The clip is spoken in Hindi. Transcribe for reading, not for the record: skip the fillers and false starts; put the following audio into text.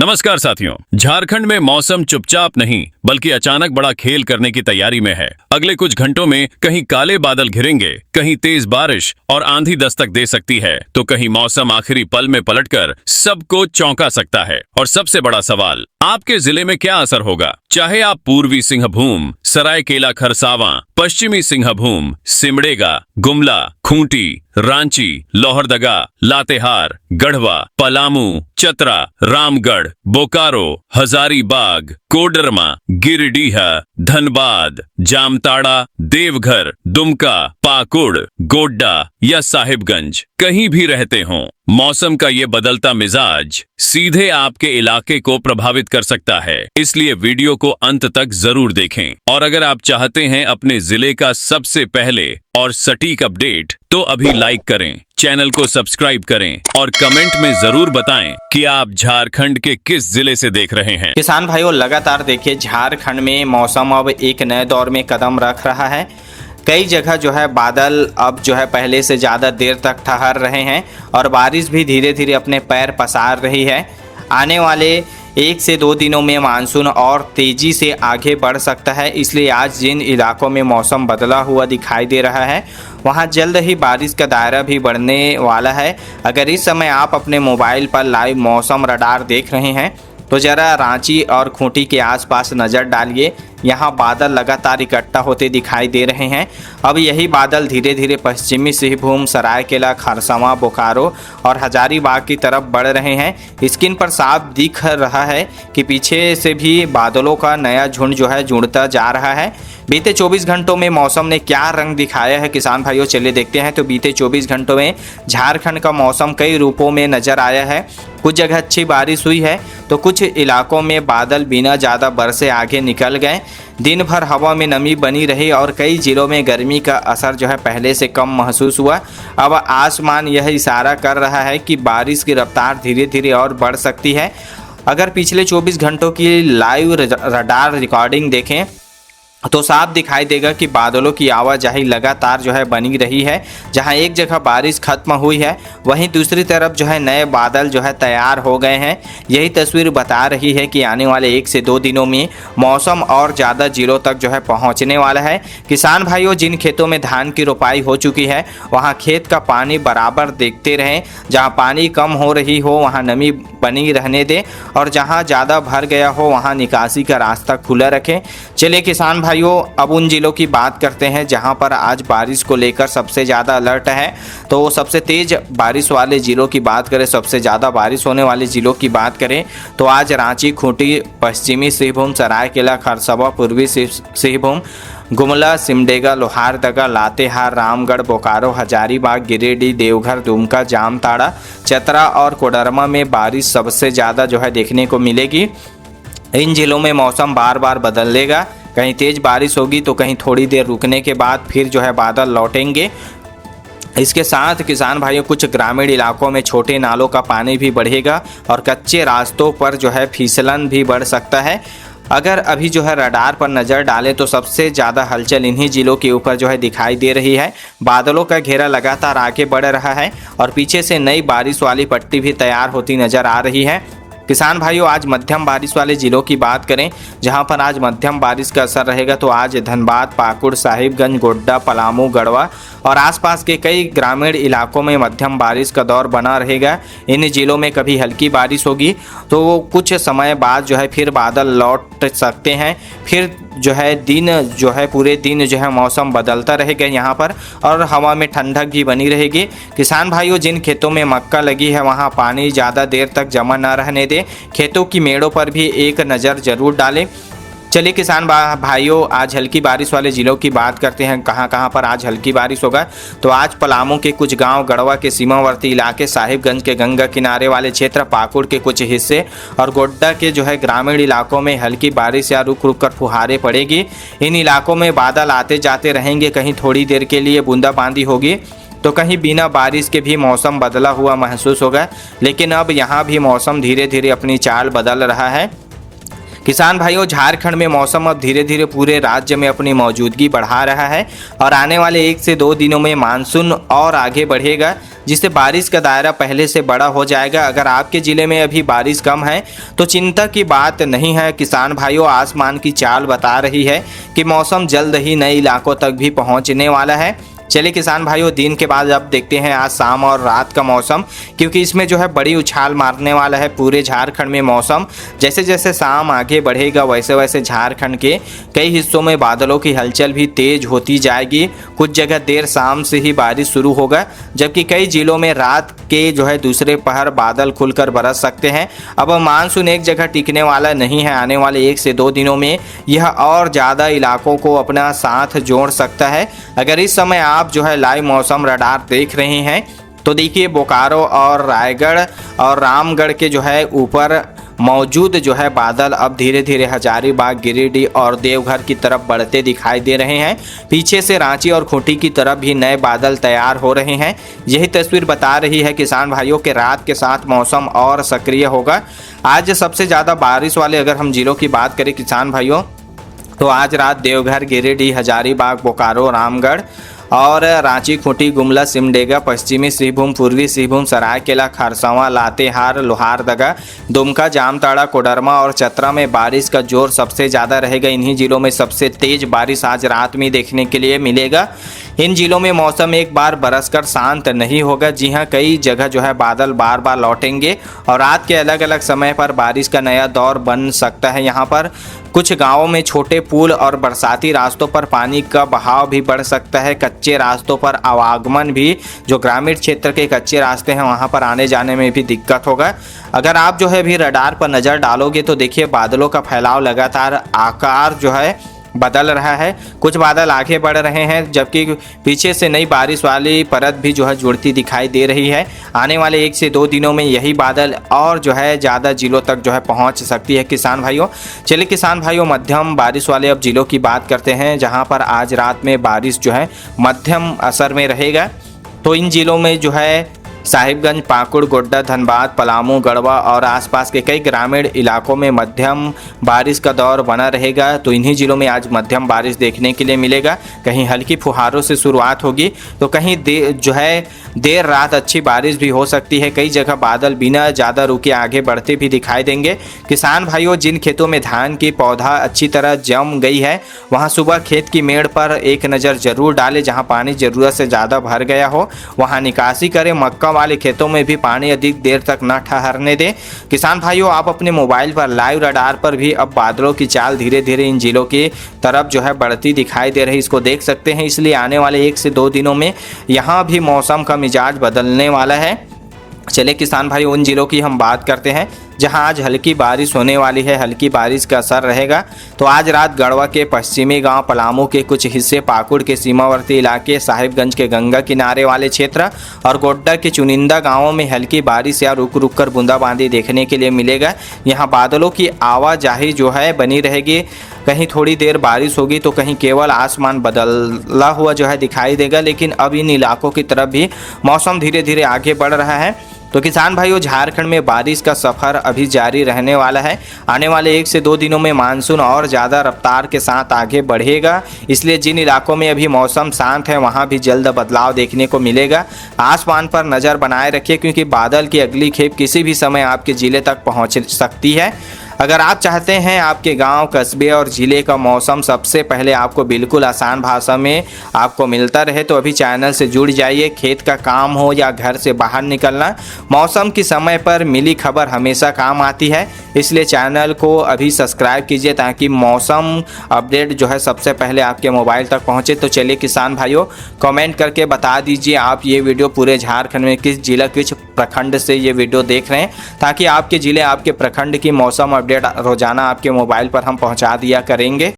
नमस्कार साथियों, झारखंड में मौसम चुपचाप नहीं बल्कि अचानक बड़ा खेल करने की तैयारी में है। अगले कुछ घंटों में कहीं काले बादल घिरेंगे, कहीं तेज बारिश और आंधी दस्तक दे सकती है, तो कहीं मौसम आखिरी पल में पलटकर सबको चौंका सकता है। और सबसे बड़ा सवाल, आपके जिले में क्या असर होगा? चाहे आप पूर्वी सिंहभूम, सरायकेला खरसावां, पश्चिमी सिंहभूम, सिमडेगा, गुमला, खूंटी, रांची, लोहरदगा, लातेहार, गढ़वा, पलामू, चतरा, रामगढ़, बोकारो, हजारीबाग, कोडरमा, गिरिडीह, धनबाद, जामताड़ा, देवघर, दुमका, पाकुड़, गोड्डा या साहिबगंज, कहीं भी रहते हों, मौसम का ये बदलता मिजाज सीधे आपके इलाके को प्रभावित कर सकता है। इसलिए वीडियो को अंत तक जरूर देखें। और अगर आप चाहते हैं अपने जिले का सबसे पहले और सटीक अपडेट, तो अभी लाइक करें, चैनल को सब्सक्राइब करें और कमेंट में जरूर बताएं कि आप झारखंड के किस जिले से देख रहे हैं। किसान भाइयों, लगातार देखिए झारखंड में मौसम अब एक नए दौर में कदम रख रहा है। कई जगह जो है बादल अब जो है पहले से ज़्यादा देर तक ठहर रहे हैं और बारिश भी धीरे धीरे अपने पैर पसार रही है। आने वाले 1 से 2 दिनों में मानसून और तेज़ी से आगे बढ़ सकता है। इसलिए आज जिन इलाकों में मौसम बदला हुआ दिखाई दे रहा है, वहां जल्द ही बारिश का दायरा भी बढ़ने वाला है। अगर इस समय आप अपने मोबाइल पर लाइव मौसम रडार देख रहे हैं तो ज़रा रांची और खूंटी के आसपास नज़र डालिए। यहाँ बादल लगातार इकट्ठा होते दिखाई दे रहे हैं। अब यही बादल धीरे धीरे पश्चिमी सिंहभूम, सरायकेला खरसावां, बोकारो और हजारीबाग की तरफ बढ़ रहे हैं। स्क्रीन पर साफ दिख रहा है कि पीछे से भी बादलों का नया झुंड जो है जुड़ता जा रहा है। बीते 24 घंटों में मौसम ने क्या रंग दिखाया है किसान भाइयों, चलिए देखते हैं। तो बीते 24 घंटों में झारखंड का मौसम कई रूपों में नजर आया है। कुछ जगह अच्छी बारिश हुई है तो कुछ इलाकों में बादल बिना ज़्यादा बरसे आगे निकल गए। दिन भर हवा में नमी बनी रही और कई जिलों में गर्मी का असर जो है पहले से कम महसूस हुआ। अब आसमान यह इशारा कर रहा है कि बारिश की रफ्तार धीरे धीरे और बढ़ सकती है। अगर पिछले 24 घंटों की लाइव रडार रिकॉर्डिंग देखें तो साफ दिखाई देगा कि बादलों की आवाजाही लगातार जो है बनी रही है। जहां एक जगह बारिश खत्म हुई है, वहीं दूसरी तरफ जो है नए बादल जो है तैयार हो गए हैं। यही तस्वीर बता रही है कि आने वाले 1 से 2 दिनों में मौसम और ज़्यादा जिलों तक जो है पहुंचने वाला है। किसान भाइयों, जिन खेतों में धान की रोपाई हो चुकी है वहाँ खेत का पानी बराबर देखते रहें। जहाँ पानी कम हो रही हो वहाँ नमी बनी रहने दें और जहाँ ज़्यादा भर गया हो वहाँ निकासी का रास्ता खुला रखें। चलिए किसान भाइयों, अब उन जिलों की बात करते हैं जहां पर आज बारिश को लेकर सबसे ज़्यादा अलर्ट है। तो सबसे तेज बारिश वाले जिलों की बात करें, सबसे ज़्यादा बारिश होने वाले जिलों की बात करें तो आज रांची, खूंटी, पश्चिमी सिंहभूम, सरायकेला खरसावां, पूर्वी सिंहभूम, गुमला, सिमडेगा, लोहरदगा, लातेहार, रामगढ़, बोकारो, हजारीबाग, गिरिडीह, देवघर, दुमका, जामताड़ा, चतरा और कोडरमा में बारिश सबसे ज़्यादा जो है देखने को मिलेगी। इन जिलों में मौसम बार बार बदलेगा, कहीं तेज बारिश होगी तो कहीं थोड़ी देर रुकने के बाद फिर जो है बादल लौटेंगे। इसके साथ किसान भाइयों, कुछ ग्रामीण इलाकों में छोटे नालों का पानी भी बढ़ेगा और कच्चे रास्तों पर जो है फिसलन भी बढ़ सकता है। अगर अभी जो है रडार पर नज़र डालें तो सबसे ज़्यादा हलचल इन्हीं जिलों के ऊपर जो है दिखाई दे रही है। बादलों का घेरा लगातार आगे बढ़ रहा है और पीछे से नई बारिश वाली पट्टी भी तैयार होती नज़र आ रही है। किसान भाइयों, आज मध्यम बारिश वाले जिलों की बात करें जहां पर आज मध्यम बारिश का असर रहेगा तो आज धनबाद, पाकुड़, साहिबगंज, गोड्डा, पलामू, गढ़वा और आसपास के कई ग्रामीण इलाकों में मध्यम बारिश का दौर बना रहेगा। इन जिलों में कभी हल्की बारिश होगी तो कुछ समय बाद जो है फिर बादल लौट सकते हैं। फिर जो है दिन जो है पूरे दिन जो है मौसम बदलता रहेगा यहाँ पर और हवा में ठंडक भी बनी रहेगी। किसान भाइयों, जिन खेतों में मक्का लगी है वहाँ पानी ज़्यादा देर तक जमा न रहने दें। खेतों की मेड़ों पर भी एक नज़र जरूर डालें। चलिए किसान भाइयों, आज हल्की बारिश वाले ज़िलों की बात करते हैं। कहाँ पर आज हल्की बारिश होगा तो आज पलामू के कुछ गांव, गढ़वा के सीमावर्ती इलाके, साहिबगंज के गंगा किनारे वाले क्षेत्र, पाकुड़ के कुछ हिस्से और गोड्डा के जो है ग्रामीण इलाकों में हल्की बारिश या रुक रुक कर फुहारें पड़ेगी। इन इलाकों में बादल आते जाते रहेंगे, कहीं थोड़ी देर के लिए बूंदाबांदी होगी तो कहीं बिना बारिश के भी मौसम बदला हुआ महसूस होगा। लेकिन अब यहाँ भी मौसम धीरे धीरे अपनी चाल बदल रहा है। किसान भाइयों, झारखंड में मौसम अब धीरे धीरे पूरे राज्य में अपनी मौजूदगी बढ़ा रहा है और आने वाले 1 से 2 दिनों में मानसून और आगे बढ़ेगा। जिससे बारिश का दायरा पहले से बड़ा हो जाएगा। अगर आपके ज़िले में अभी बारिश कम है तो चिंता की बात नहीं है किसान भाइयों, आसमान की चाल बता रही है कि मौसम जल्द ही नए इलाकों तक भी पहुंचने वाला है। चलिए किसान भाइयों, दिन के बाद अब देखते हैं आज शाम और रात का मौसम, क्योंकि इसमें जो है बड़ी उछाल मारने वाला है पूरे झारखंड में मौसम। जैसे जैसे शाम आगे बढ़ेगा वैसे वैसे झारखंड के कई हिस्सों में बादलों की हलचल भी तेज होती जाएगी। कुछ जगह देर शाम से ही बारिश शुरू होगा, जबकि कई जिलों में रात के जो है दूसरे पहर बादल खुलकर बरस सकते हैं। अब मानसून एक जगह टिकने वाला नहीं है, आने वाले 1 से 2 दिनों में यह और ज़्यादा इलाकों को अपना साथ जोड़ सकता है। अगर इस समय आप जो है लाइव मौसम रडार देख रहे हैं तो देखिए बोकारो और रायगढ़ और रामगढ़ के जो है ऊपर मौजूद जो है बादल अब धीरे धीरे हजारीबाग, गिरिडीह और देवघर की तरफ बढ़ते दिखाई दे रहे हैं। पीछे से रांची और खूंटी की तरफ भी नए बादल तैयार हो रहे हैं। यही तस्वीर बता रही है किसान भाइयों के रात के साथ मौसम और सक्रिय होगा। आज सबसे ज़्यादा बारिश वाले अगर हम जिलों की बात करें किसान भाइयों, तो आज रात देवघर, गिरिडीह, हजारीबाग, बोकारो, रामगढ़ और रांची, खूंटी, गुमला, सिमडेगा, पश्चिमी सिंहभूम, पूर्वी सिंहभूम, सरायकेला, खरसावां, लातेहार, लोहारदगा, दुमका, जामताड़ा, कोडरमा और चतरा में बारिश का जोर सबसे ज़्यादा रहेगा। इन्हीं जिलों में सबसे तेज बारिश आज रात में देखने के लिए मिलेगा। इन जिलों में मौसम एक बार बरसकर शांत नहीं होगा। जी हां, कई जगह जो है बादल बार बार लौटेंगे और रात के अलग अलग समय पर बारिश का नया दौर बन सकता है। यहाँ पर कुछ गांवों में छोटे पुल और बरसाती रास्तों पर पानी का बहाव भी बढ़ सकता है। कच्चे रास्तों पर आवागमन भी, जो ग्रामीण क्षेत्र के कच्चे रास्ते हैं वहां पर आने जाने में भी दिक्कत होगा। अगर आप जो है भी रडार पर नज़र डालोगे तो देखिए बादलों का फैलाव लगातार आकार जो है बदल रहा है। कुछ बादल आगे बढ़ रहे हैं, जबकि पीछे से नई बारिश वाली परत भी जो है जुड़ती दिखाई दे रही है। आने वाले 1 से 2 दिनों में यही बादल और जो है ज़्यादा जिलों तक जो है पहुंच सकती है किसान भाइयों। चलिए किसान भाइयों, मध्यम बारिश वाले अब जिलों की बात करते हैं, जहां पर आज रात में बारिश जो है मध्यम असर में रहेगा। तो इन जिलों में जो है साहिबगंज, पाकुड़, गोड्डा, धनबाद, पलामू, गढ़वा और आसपास के कई ग्रामीण इलाकों में मध्यम बारिश का दौर बना रहेगा। तो इन्हीं जिलों में आज मध्यम बारिश देखने के लिए मिलेगा। कहीं हल्की फुहारों से शुरुआत होगी तो कहीं देर रात अच्छी बारिश भी हो सकती है। कई जगह बादल बिना ज़्यादा रुके आगे बढ़ते भी दिखाई देंगे। किसान भाइयों, जिन खेतों में धान की पौधा अच्छी तरह जम गई है वहाँ सुबह खेत की मेड़ पर एक नज़र जरूर डालें। जहाँ पानी ज़रूरत से ज़्यादा भर गया हो वहाँ निकासी करें। मक्का वाले खेतों में भी पानी अधिक देर तक न ठहरने दें। किसान भाइयों, आप अपने मोबाइल पर लाइव रडार पर भी अब बादलों की चाल धीरे धीरे इन जिलों की तरफ जो है बढ़ती दिखाई दे रही, इसको देख सकते हैं। इसलिए आने वाले 1 से 2 दिनों में यहाँ भी मौसम का मिजाज बदलने वाला है। चले किसान भाई, उन जिलों की हम बात करते हैं जहां आज हल्की बारिश होने वाली है। हल्की बारिश का असर रहेगा। तो आज रात गढ़वा के पश्चिमी गांव, पलामू के कुछ हिस्से, पाकुड़ के सीमावर्ती इलाके, साहिबगंज के गंगा किनारे वाले क्षेत्र और गोड्डा के चुनिंदा गांवों में हल्की बारिश या रुक रुक कर बूंदाबांदी देखने के लिए मिलेगा। यहाँ बादलों की आवाजाही जो है बनी रहेगी। कहीं थोड़ी देर बारिश होगी तो कहीं केवल आसमान बदला हुआ जो है दिखाई देगा। लेकिन अब इन इलाकों की तरफ भी मौसम धीरे धीरे आगे बढ़ रहा है। तो किसान भाइयों, झारखंड में बारिश का सफर अभी जारी रहने वाला है। आने वाले 1 से 2 दिनों में मानसून और ज़्यादा रफ्तार के साथ आगे बढ़ेगा। इसलिए जिन इलाकों में अभी मौसम शांत है वहां भी जल्द बदलाव देखने को मिलेगा। आसमान पर नज़र बनाए रखिए, क्योंकि बादल की अगली खेप किसी भी समय आपके ज़िले तक पहुंच सकती है। अगर आप चाहते हैं आपके गांव, कस्बे और ज़िले का मौसम सबसे पहले आपको बिल्कुल आसान भाषा में आपको मिलता रहे तो अभी चैनल से जुड़ जाइए। खेत का काम हो या घर से बाहर निकलना, मौसम की समय पर मिली खबर हमेशा काम आती है। इसलिए चैनल को अभी सब्सक्राइब कीजिए ताकि मौसम अपडेट जो है सबसे पहले आपके मोबाइल तक पहुँचे। तो चलिए किसान भाइयों, कमेंट करके बता दीजिए आप ये वीडियो पूरे झारखंड में किस जिला, किस प्रखंड से ये वीडियो देख रहे हैं, ताकि आपके ज़िले, आपके प्रखंड की मौसम अपडेट रोजाना आपके मोबाइल पर हम पहुंचा दिया करेंगे।